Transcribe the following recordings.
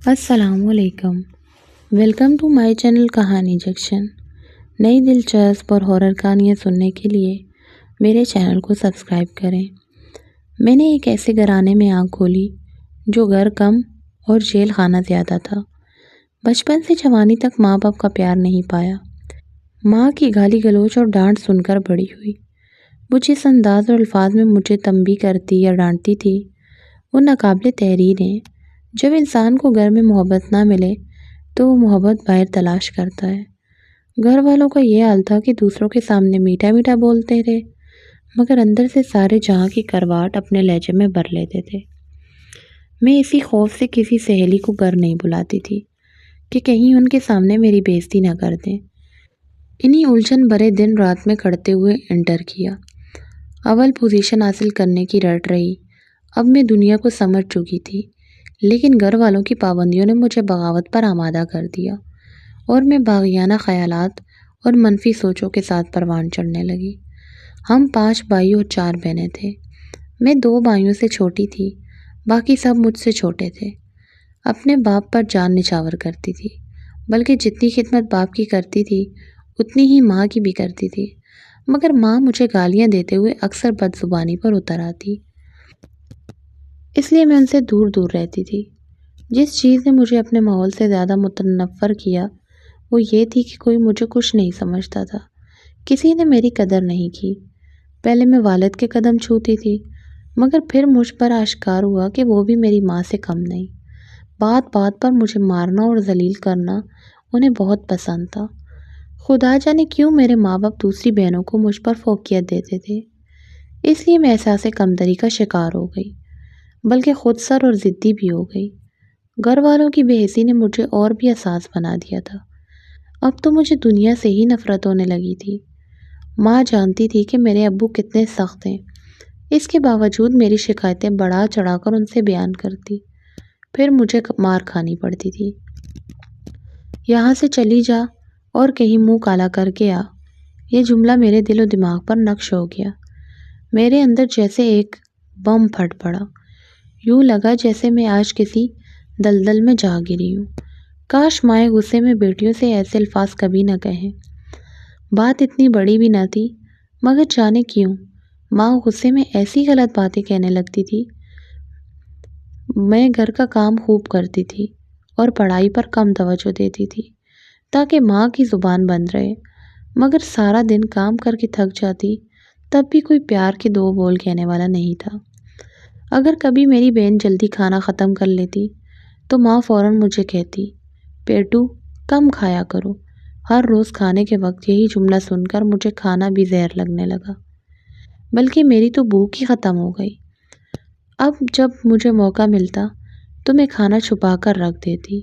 السلام علیکم۔ Welcome to my channel کہانی جنکشن۔ نئی دلچسپ اور ہارر کہانیاں سننے کے لیے میرے چینل کو سبسکرائب کریں۔ میں نے ایک ایسے گھرانے میں آنکھ کھولی جو گھر کم اور جیل خانہ زیادہ تھا۔ بچپن سے جوانی تک ماں باپ کا پیار نہیں پایا۔ ماں کی گالی گلوچ اور ڈانٹ سن کر بڑی ہوئی۔ وہ جس انداز اور الفاظ میں مجھے تنبیہ کرتی یا ڈانٹتی تھی وہ ناقابل تحریر ہیں۔ جب انسان کو گھر میں محبت نہ ملے تو وہ محبت باہر تلاش کرتا ہے۔ گھر والوں کا یہ حال تھا کہ دوسروں کے سامنے میٹھا میٹھا بولتے رہے مگر اندر سے سارے جہاں کی کرواٹ اپنے لہجے میں بھر لیتے تھے۔ میں اسی خوف سے کسی سہیلی کو گھر نہیں بلاتی تھی کہ کہیں ان کے سامنے میری بے عزتی نہ کر دیں۔ انہی الجھن بھرے دن رات میں کڑتے ہوئے انٹر کیا۔ اول پوزیشن حاصل کرنے کی رٹ رہی۔ اب میں دنیا کو سمجھ چکی تھی، لیکن گھر والوں کی پابندیوں نے مجھے بغاوت پر آمادہ کر دیا اور میں باغیانہ خیالات اور منفی سوچوں کے ساتھ پروان چڑھنے لگی۔ ہم 5 بھائی اور 4 بہنیں تھے۔ میں 2 بھائیوں سے چھوٹی تھی، باقی سب مجھ سے چھوٹے تھے۔ اپنے باپ پر جان نچھاور کرتی تھی، بلکہ جتنی خدمت باپ کی کرتی تھی اتنی ہی ماں کی بھی کرتی تھی، مگر ماں مجھے گالیاں دیتے ہوئے اکثر بد زبانی پر اتر آتی، اس لیے میں ان سے دور دور رہتی تھی۔ جس چیز نے مجھے اپنے ماحول سے زیادہ متنفر کیا وہ یہ تھی کہ کوئی مجھے کچھ نہیں سمجھتا تھا، کسی نے میری قدر نہیں کی۔ پہلے میں والد کے قدم چھوتی تھی، مگر پھر مجھ پر آشکار ہوا کہ وہ بھی میری ماں سے کم نہیں۔ بات بات پر مجھے مارنا اور ذلیل کرنا انہیں بہت پسند تھا۔ خدا جانے کیوں میرے ماں باپ دوسری بہنوں کو مجھ پر فوقیت دیتے تھے، اس لیے میں احساس کمتری کا شکار ہو گئی، بلکہ خود سر اور ضدی بھی ہو گئی۔ گھر والوں کی بے حسی نے مجھے اور بھی حساس بنا دیا تھا۔ اب تو مجھے دنیا سے ہی نفرت ہونے لگی تھی۔ ماں جانتی تھی کہ میرے ابو کتنے سخت ہیں، اس کے باوجود میری شکایتیں بڑھا چڑھا کر ان سے بیان کرتی، پھر مجھے مار کھانی پڑتی تھی۔ یہاں سے چلی جا اور کہیں منہ کالا کر کے آ، یہ جملہ میرے دل و دماغ پر نقش ہو گیا۔ میرے اندر جیسے ایک بم پھٹ پڑا، یوں لگا جیسے میں آج کسی دلدل میں جا گری ہوں۔ کاش مائیں غصے میں بیٹیوں سے ایسے الفاظ کبھی نہ کہیں۔ بات اتنی بڑی بھی نہ تھی، مگر جانے کیوں ماں غصے میں ایسی غلط باتیں کہنے لگتی تھی۔ میں گھر کا کام خوب کرتی تھی اور پڑھائی پر کم توجہ دیتی تھی تاکہ ماں کی زبان بند رہے، مگر سارا دن کام کر کے تھک جاتی تب بھی کوئی پیار کے 2 بول کہنے والا نہیں تھا۔ اگر کبھی میری بہن جلدی کھانا ختم کر لیتی تو ماں فوراً مجھے کہتی، پیٹو کم کھایا کرو۔ ہر روز کھانے کے وقت یہی جملہ سن کر مجھے کھانا بھی زہر لگنے لگا، بلکہ میری تو بھوک ہی ختم ہو گئی۔ اب جب مجھے موقع ملتا تو میں کھانا چھپا کر رکھ دیتی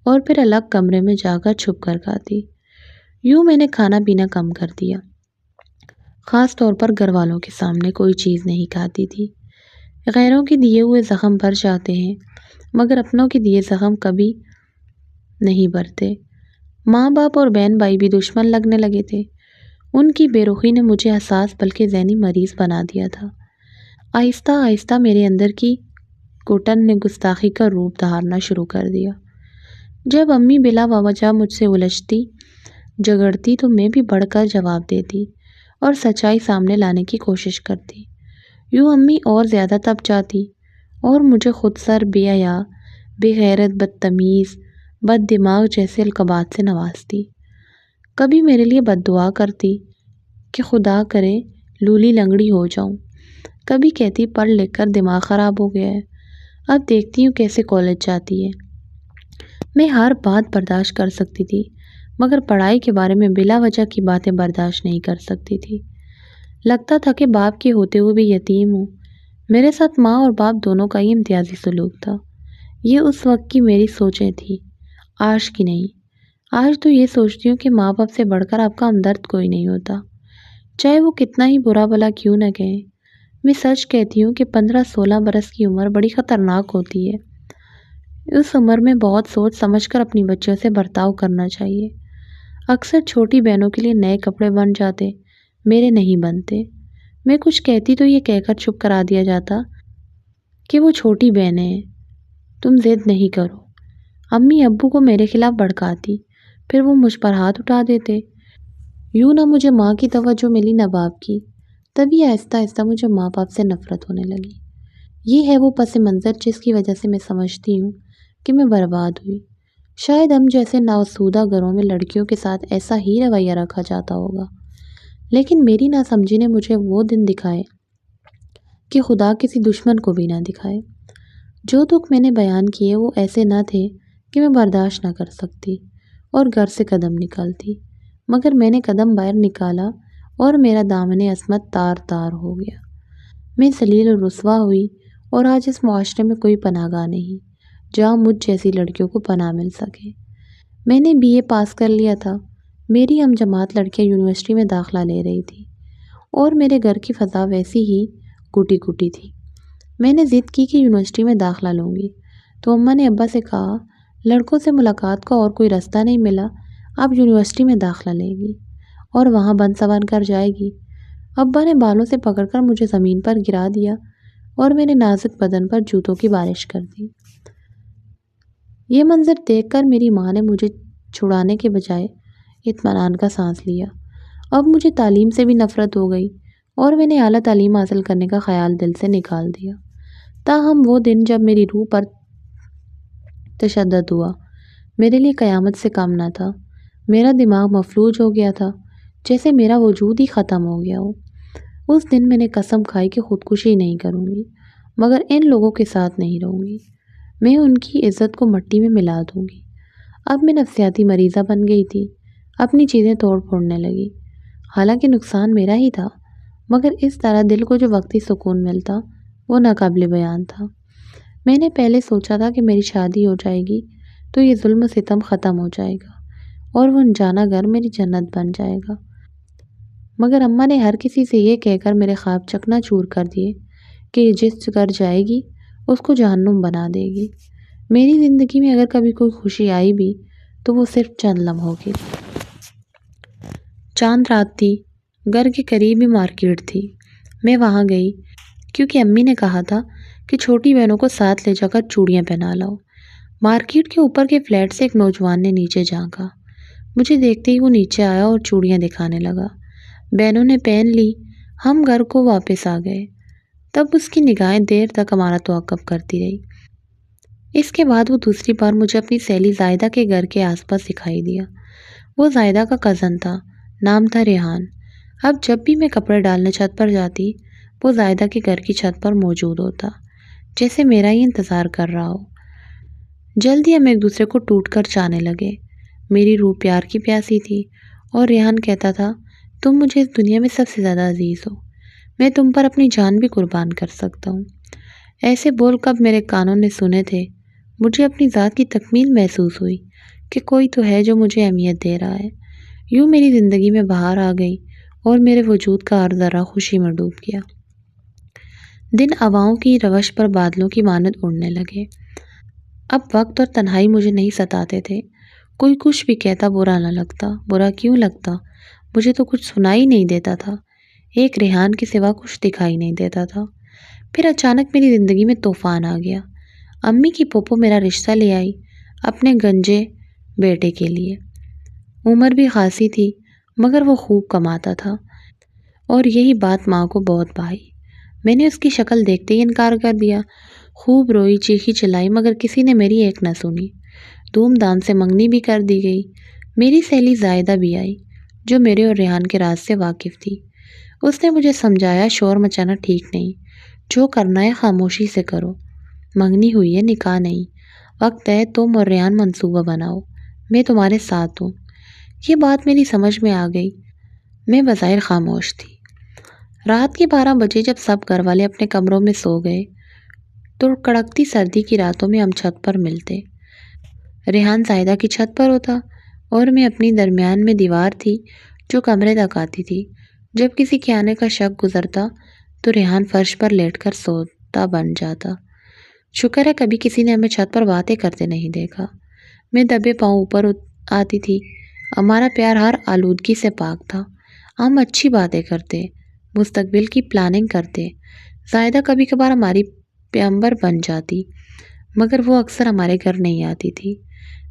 اور پھر الگ کمرے میں جا کر چھپ کر کھاتی۔ یوں میں نے کھانا پینا کم کر دیا۔ خاص طور پر گھر والوں کے سامنے کوئی چیز نہیں کھاتی تھی۔ غیروں کے دیے ہوئے زخم بھر جاتے ہیں، مگر اپنوں کے دیے زخم کبھی نہیں بھرتے۔ ماں باپ اور بہن بھائی بھی دشمن لگنے لگے تھے۔ ان کی بے رخی نے مجھے حساس بلکہ ذہنی مریض بنا دیا تھا۔ آہستہ آہستہ میرے اندر کی گھٹن نے گستاخی کا روپ دھارنا شروع کر دیا۔ جب امی بلا وجہ مجھ سے الجھتی جھگڑتی تو میں بھی بڑھ کر جواب دیتی اور سچائی سامنے لانے کی کوشش کرتی۔ یوں امی اور زیادہ تپ جاتی اور مجھے خود سر، بے حیا، بے غیرت، بدتمیز، بد دماغ جیسے القابات سے نوازتی۔ کبھی میرے لیے بد دعا کرتی کہ خدا کرے لولی لنگڑی ہو جاؤں، کبھی کہتی پڑھ لکھ کر دماغ خراب ہو گیا ہے، اب دیکھتی ہوں کیسے کالج جاتی ہے۔ میں ہر بات برداشت کر سکتی تھی، مگر پڑھائی کے بارے میں بلا وجہ کی باتیں برداشت نہیں کر سکتی تھی۔ لگتا تھا کہ باپ کے ہوتے ہوئے بھی یتیم ہوں۔ میرے ساتھ ماں اور باپ دونوں کا ہی امتیازی سلوک تھا۔ یہ اس وقت کی میری سوچیں تھیں، آج کی نہیں۔ آج تو یہ سوچتی ہوں کہ ماں باپ سے بڑھ کر آپ کا ہمدرد کوئی نہیں ہوتا، چاہے وہ کتنا ہی برا بھلا کیوں نہ کہیں۔ میں سچ کہتی ہوں کہ 15-16 برس کی عمر بڑی خطرناک ہوتی ہے۔ اس عمر میں بہت سوچ سمجھ کر اپنی بچیوں سے برتاؤ کرنا چاہیے۔ اکثر چھوٹی بہنوں کے لیے نئے کپڑے بن جاتے، میرے نہیں بنتے۔ میں کچھ کہتی تو یہ کہہ کر چپ کرا دیا جاتا کہ وہ چھوٹی بہنیں ہیں، تم ضد نہیں کرو۔ امی ابو کو میرے خلاف بھڑکاتی، پھر وہ مجھ پر ہاتھ اٹھا دیتے۔ یوں نہ مجھے ماں کی توجہ ملی نہ باپ کی۔ تبھی آہستہ آہستہ مجھے ماں باپ سے نفرت ہونے لگی۔ یہ ہے وہ پس منظر جس کی وجہ سے میں سمجھتی ہوں کہ میں برباد ہوئی۔ شاید ہم جیسے ناسودہ گھروں میں لڑکیوں کے ساتھ ایسا ہی رویہ رکھا جاتا ہوگا، لیکن میری ناسمجھی نے مجھے وہ دن دکھائے کہ خدا کسی دشمن کو بھی نہ دکھائے۔ جو دکھ میں نے بیان کیے وہ ایسے نہ تھے کہ میں برداشت نہ کر سکتی اور گھر سے قدم نکالتی، مگر میں نے قدم باہر نکالا اور میرا دامن عصمت تار تار ہو گیا۔ میں ذلیل و رسوا ہوئی اور آج اس معاشرے میں کوئی پناہ گاہ نہیں جہاں مجھ جیسی لڑکیوں کو پناہ مل سکے۔ میں نے BA پاس کر لیا تھا، میری ہم جماعت لڑکیاں یونیورسٹی میں داخلہ لے رہی تھی اور میرے گھر کی فضا ویسی ہی گٹی گٹی تھی۔ میں نے ضد کی کہ یونیورسٹی میں داخلہ لوں گی، تو اماں نے ابا سے کہا لڑکوں سے ملاقات کا اور کوئی رستہ نہیں ملا، اب یونیورسٹی میں داخلہ لے گی اور وہاں بن سبن کر جائے گی۔ ابا نے بالوں سے پکڑ کر مجھے زمین پر گرا دیا اور میرے نازک بدن پر جوتوں کی بارش کر دی۔ یہ منظر دیکھ کر میری ماں نے مجھے چھڑانے کے بجائے اطمینان کا سانس لیا۔ اب مجھے تعلیم سے بھی نفرت ہو گئی اور میں نے اعلیٰ تعلیم حاصل کرنے کا خیال دل سے نکال دیا۔ تاہم وہ دن جب میری روح پر تشدد ہوا میرے لیے قیامت سے کم نہ تھا۔ میرا دماغ مفلوج ہو گیا تھا، جیسے میرا وجود ہی ختم ہو گیا ہو۔ اس دن میں نے قسم کھائی کہ خودکشی نہیں کروں گی، مگر ان لوگوں کے ساتھ نہیں رہوں گی۔ میں ان کی عزت کو مٹی میں ملا دوں گی۔ اب میں نفسیاتی مریضہ بن گئی تھی، اپنی چیزیں توڑ پھوڑنے لگی۔ حالانکہ نقصان میرا ہی تھا، مگر اس طرح دل کو جو وقتی سکون ملتا وہ ناقابل بیان تھا۔ میں نے پہلے سوچا تھا کہ میری شادی ہو جائے گی تو یہ ظلم و ستم ختم ہو جائے گا اور وہ انجانہ گھر میری جنت بن جائے گا، مگر اماں نے ہر کسی سے یہ کہہ کر میرے خواب چکنا چور کر دیے کہ جس گھر جائے گی اس کو جہنم بنا دے گی۔ میری زندگی میں اگر کبھی کوئی خوشی آئی بھی تو وہ صرف چند لمحوں کی تھی۔ چاند رات تھی، گھر کے قریب ہی مارکیٹ تھی۔ میں وہاں گئی کیونکہ امی نے کہا تھا کہ چھوٹی بہنوں کو ساتھ لے جا کر چوڑیاں پہنا لاؤ۔ مارکیٹ کے اوپر کے فلیٹ سے ایک نوجوان نے نیچے جھانکا۔ مجھے دیکھتے ہی وہ نیچے آیا اور چوڑیاں دکھانے لگا۔ بہنوں نے پہن لی، ہم گھر کو واپس آ گئے۔ تب اس کی نگاہیں دیر تک ہمارا تعاقب کرتی رہی۔ اس کے بعد وہ دوسری بار مجھے اپنی سہیلی زائدہ کے گھر کے آس پاس دکھائی دیا۔ وہ زائدہ کا کزن تھا، نام تھا ریحان۔ اب جب بھی میں کپڑے ڈالنے چھت پر جاتی وہ زائدہ کے گھر کی چھت پر موجود ہوتا، جیسے میرا ہی انتظار کر رہا ہو۔ جلدی ہم ایک دوسرے کو ٹوٹ کر چاہنے لگے۔ میری روح پیار کی پیاسی تھی اور ریحان کہتا تھا تم مجھے اس دنیا میں سب سے زیادہ عزیز ہو، میں تم پر اپنی جان بھی قربان کر سکتا ہوں۔ ایسے بول کب میرے کانوں نے سنے تھے، مجھے اپنی ذات کی تکمیل محسوس ہوئی کہ کوئی تو ہے جو مجھے اہمیت دے رہا ہے۔ یوں میری زندگی میں بہار آ گئی اور میرے وجود کا ہر ذرہ خوشی میں ڈوب گیا۔ دن ہواؤں کی روش پر بادلوں کی مانند اڑنے لگے۔ اب وقت اور تنہائی مجھے نہیں ستاتے تھے۔ کوئی کچھ بھی کہتا برا نہ لگتا۔ برا کیوں لگتا؟ مجھے تو کچھ سنائی نہیں دیتا تھا، ایک ریحان کے سوا کچھ دکھائی نہیں دیتا تھا۔ پھر اچانک میری زندگی میں طوفان آ گیا۔ امی کی پھوپھو میرا رشتہ لے آئی اپنے گنجے بیٹے کے لیے۔ عمر بھی خاصی تھی مگر وہ خوب کماتا تھا اور یہی بات ماں کو بہت بھائی۔ میں نے اس کی شکل دیکھتے ہی انکار کر دیا۔ خوب روئی، چیخی چلائی، مگر کسی نے میری ایک نہ سنی۔ دھوم دھام سے منگنی بھی کر دی گئی۔ میری سہیلی زائدہ بھی آئی جو میرے اور ریحان کے راز سے واقف تھی۔ اس نے مجھے سمجھایا شور مچانا ٹھیک نہیں، جو کرنا ہے خاموشی سے کرو، منگنی ہوئی ہے نکاح نہیں، وقت ہے تم اور ریحان منصوبہ بناؤ، میں تمہارے ساتھ ہوں۔ یہ بات میری سمجھ میں آ گئی۔ میں بظاہر خاموش تھی۔ رات کے 12 بجے جب سب گھر والے اپنے کمروں میں سو گئے تو کڑکتی سردی کی راتوں میں ہم چھت پر ملتے۔ ریحان زائدہ کی چھت پر ہوتا اور میں اپنی درمیان میں دیوار تھی جو کمرے تک آتی تھی۔ جب کسی کے آنے کا شک گزرتا تو ریحان فرش پر لیٹ کر سوتا بن جاتا۔ شکر ہے کبھی کسی نے ہمیں چھت پر باتیں کرتے نہیں دیکھا۔ میں دبے پاؤں اوپر آتی تھی۔ ہمارا پیار ہر آلودگی سے پاک تھا۔ ہم اچھی باتیں کرتے، مستقبل کی پلاننگ کرتے۔ زائدہ کبھی کبھار ہماری پیمبر بن جاتی مگر وہ اکثر ہمارے گھر نہیں آتی تھی۔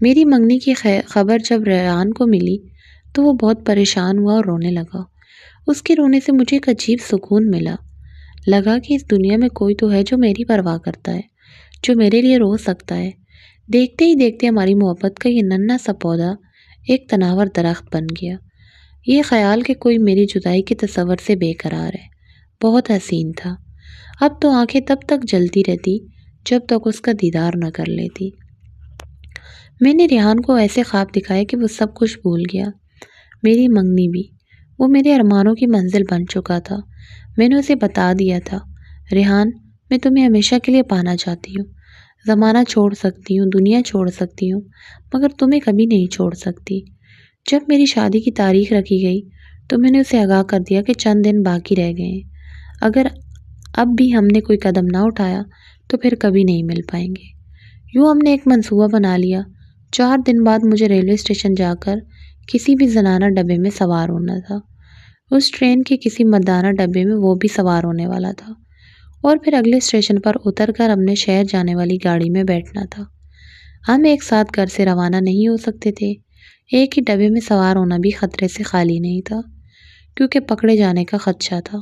میری منگنی کی خبر جب ریحان کو ملی تو وہ بہت پریشان ہوا اور رونے لگا۔ اس کے رونے سے مجھے ایک عجیب سکون ملا۔ لگا کہ اس دنیا میں کوئی تو ہے جو میری پرواہ کرتا ہے، جو میرے لیے رو سکتا ہے۔ دیکھتے ہی دیکھتے ہماری محبت کا یہ ننھا سا پودا ایک تناور درخت بن گیا۔ یہ خیال کہ کوئی میری جدائی کے تصور سے بے قرار ہے بہت حسین تھا۔ اب تو آنکھیں تب تک جلتی رہتی جب تک اس کا دیدار نہ کر لیتی۔ میں نے ریحان کو ایسے خواب دکھائے کہ وہ سب کچھ بھول گیا، میری منگنی بھی۔ وہ میرے ارمانوں کی منزل بن چکا تھا۔ میں نے اسے بتا دیا تھا، ریحان میں تمہیں ہمیشہ کے لیے پانا چاہتی ہوں۔ زمانہ چھوڑ سکتی ہوں، دنیا چھوڑ سکتی ہوں، مگر تمہیں کبھی نہیں چھوڑ سکتی۔ جب میری شادی کی تاریخ رکھی گئی تو میں نے اسے آگاہ کر دیا کہ چند دن باقی رہ گئے ہیں۔ اگر اب بھی ہم نے کوئی قدم نہ اٹھایا تو پھر کبھی نہیں مل پائیں گے۔ یوں ہم نے ایک منصوبہ بنا لیا۔ 4 دن بعد مجھے ریلوے اسٹیشن جا کر کسی بھی زنانہ ڈبے میں سوار ہونا تھا۔ اس ٹرین کے کسی مردانہ ڈبے میں وہ بھی سوار ہونے والا تھا، اور پھر اگلے اسٹیشن پر اتر کر اپنے شہر جانے والی گاڑی میں بیٹھنا تھا۔ ہم ایک ساتھ گھر سے روانہ نہیں ہو سکتے تھے۔ ایک ہی ڈبے میں سوار ہونا بھی خطرے سے خالی نہیں تھا، کیونکہ پکڑے جانے کا خدشہ تھا۔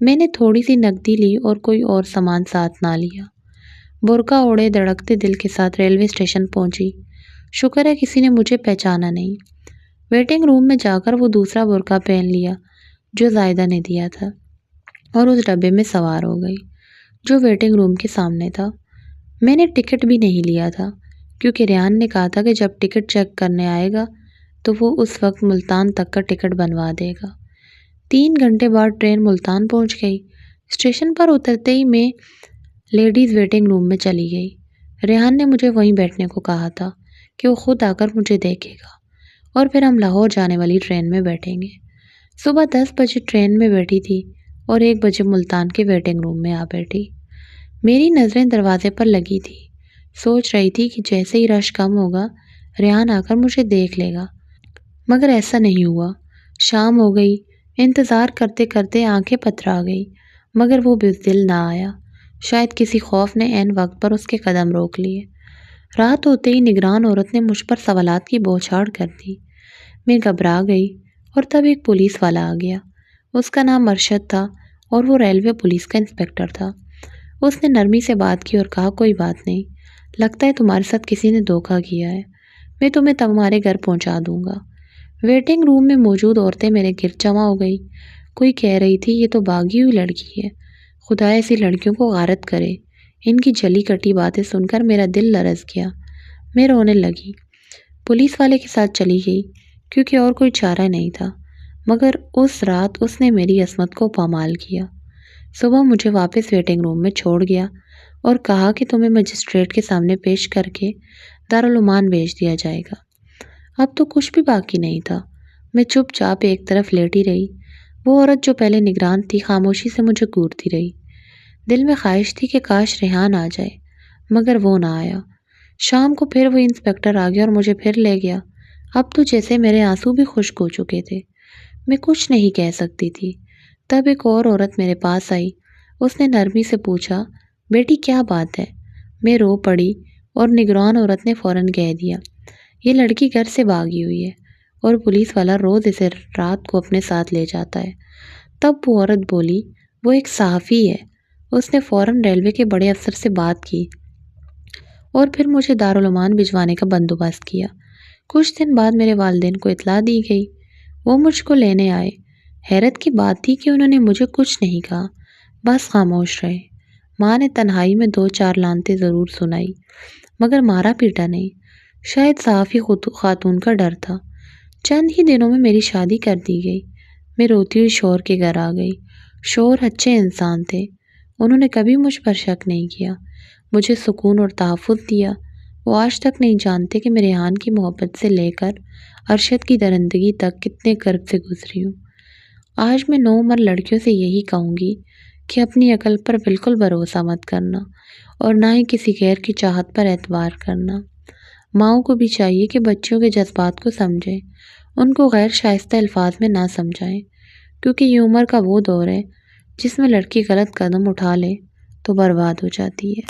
میں نے تھوڑی سی نقدی لی اور کوئی اور سامان ساتھ نہ لیا۔ برقع اوڑھے دھڑکتے دل کے ساتھ ریلوے اسٹیشن پہنچی۔ شکر ہے کسی نے مجھے پہچانا نہیں۔ ویٹنگ روم میں جا کر وہ دوسرا برقع پہن لیا جو زائدہ نے دیا تھا، اور اس ڈبے میں سوار ہو گئی جو ویٹنگ روم کے سامنے تھا۔ میں نے ٹکٹ بھی نہیں لیا تھا، کیونکہ ریحان نے کہا تھا کہ جب ٹکٹ چیک کرنے آئے گا تو وہ اس وقت ملتان تک کا ٹکٹ بنوا دے گا۔ 3 گھنٹے بعد ٹرین ملتان پہنچ گئی۔ اسٹیشن پر اترتے ہی میں لیڈیز ویٹنگ روم میں چلی گئی۔ ریحان نے مجھے وہیں بیٹھنے کو کہا تھا کہ وہ خود آ کر مجھے دیکھے گا، اور پھر ہم لاہور جانے والی ٹرین میں بیٹھیں گے۔ صبح 10 بجے ٹرین میں بیٹھی تھی اور 1 بجے ملتان کے ویٹنگ روم میں آ بیٹھی۔ میری نظریں دروازے پر لگی تھی، سوچ رہی تھی کہ جیسے ہی رش کم ہوگا ریحان آ کر مجھے دیکھ لے گا، مگر ایسا نہیں ہوا۔ شام ہو گئی۔ انتظار کرتے کرتے آنکھیں پتھرا گئی، مگر وہ بزدل نہ آیا۔ شاید کسی خوف نے عین وقت پر اس کے قدم روک لیے۔ رات ہوتے ہی نگران عورت نے مجھ پر سوالات کی بوچھاڑ کر دی۔ میں گھبرا گئی، اور تب ایک پولیس والا آ گیا۔ اس کا نام ارشد تھا اور وہ ریلوے پولیس کا انسپکٹر تھا۔ اس نے نرمی سے بات کی اور کہا، کوئی بات نہیں، لگتا ہے تمہارے ساتھ کسی نے دھوکہ کیا ہے، میں تمہیں تمہارے گھر پہنچا دوں گا۔ ویٹنگ روم میں موجود عورتیں میرے گرد جمع ہو گئی۔ کوئی کہہ رہی تھی، یہ تو باغی ہوئی لڑکی ہے، خدا ایسی لڑکیوں کو غارت کرے۔ ان کی جلی کٹی باتیں سن کر میرا دل لرز گیا۔ میں رونے لگی۔ پولیس والے کے ساتھ چلی گئی، کیونکہ اور کوئی چارہ نہیں تھا، مگر اس رات اس نے میری عصمت کو پامال کیا۔ صبح مجھے واپس ویٹنگ روم میں چھوڑ گیا اور کہا کہ تمہیں مجسٹریٹ کے سامنے پیش کر کے دارالعمان بھیج دیا جائے گا۔ اب تو کچھ بھی باقی نہیں تھا۔ میں چپ چاپ ایک طرف لیٹی رہی۔ وہ عورت جو پہلے نگران تھی خاموشی سے مجھے گھورتی رہی۔ دل میں خواہش تھی کہ کاش ریحان آ جائے، مگر وہ نہ آیا۔ شام کو پھر وہ انسپکٹر آ گیا اور مجھے پھر لے گیا۔ اب تو جیسے میرے آنسو بھی خشک ہو چکے تھے۔ میں کچھ نہیں کہہ سکتی تھی۔ تب ایک اور عورت میرے پاس آئی۔ اس نے نرمی سے پوچھا، بیٹی کیا بات ہے؟ میں رو پڑی، اور نگران عورت نے فوراً کہہ دیا، یہ لڑکی گھر سے بھاگی ہوئی ہے، اور پولیس والا روز اسے رات کو اپنے ساتھ لے جاتا ہے۔ تب وہ عورت بولی، وہ ایک صحافی ہے۔ اس نے فوراً ریلوے کے بڑے افسر سے بات کی اور پھر مجھے دارالعمان بھجوانے کا بندوبست کیا۔ کچھ دن بعد میرے والدین کو اطلاع دی گئی۔ وہ مجھ کو لینے آئے۔ حیرت کی بات تھی کہ انہوں نے مجھے کچھ نہیں کہا، بس خاموش رہے۔ ماں نے تنہائی میں 2-4 لعنتیں ضرور سنائی، مگر مارا پیٹا نہیں۔ شاید صحافی خاتون کا ڈر تھا۔ چند ہی دنوں میں میری شادی کر دی گئی۔ میں روتی ہوئی شوہر کے گھر آ گئی۔ شوہر اچھے انسان تھے۔ انہوں نے کبھی مجھ پر شک نہیں کیا، مجھے سکون اور تحفظ دیا۔ وہ آج تک نہیں جانتے کہ میں ریحان کی محبت سے لے کر ارشد کی درندگی تک کتنے کرب سے گزری ہوں۔ آج میں نوعمر لڑکیوں سے یہی کہوں گی کہ اپنی عقل پر بالکل بھروسہ مت کرنا، اور نہ ہی کسی غیر کی چاہت پر اعتبار کرنا۔ ماؤں کو بھی چاہیے کہ بچوں کے جذبات کو سمجھیں، ان کو غیر شائستہ الفاظ میں نہ سمجھائیں، کیونکہ یہ عمر کا وہ دور ہے جس میں لڑکی غلط قدم اٹھا لے تو برباد ہو جاتی ہے۔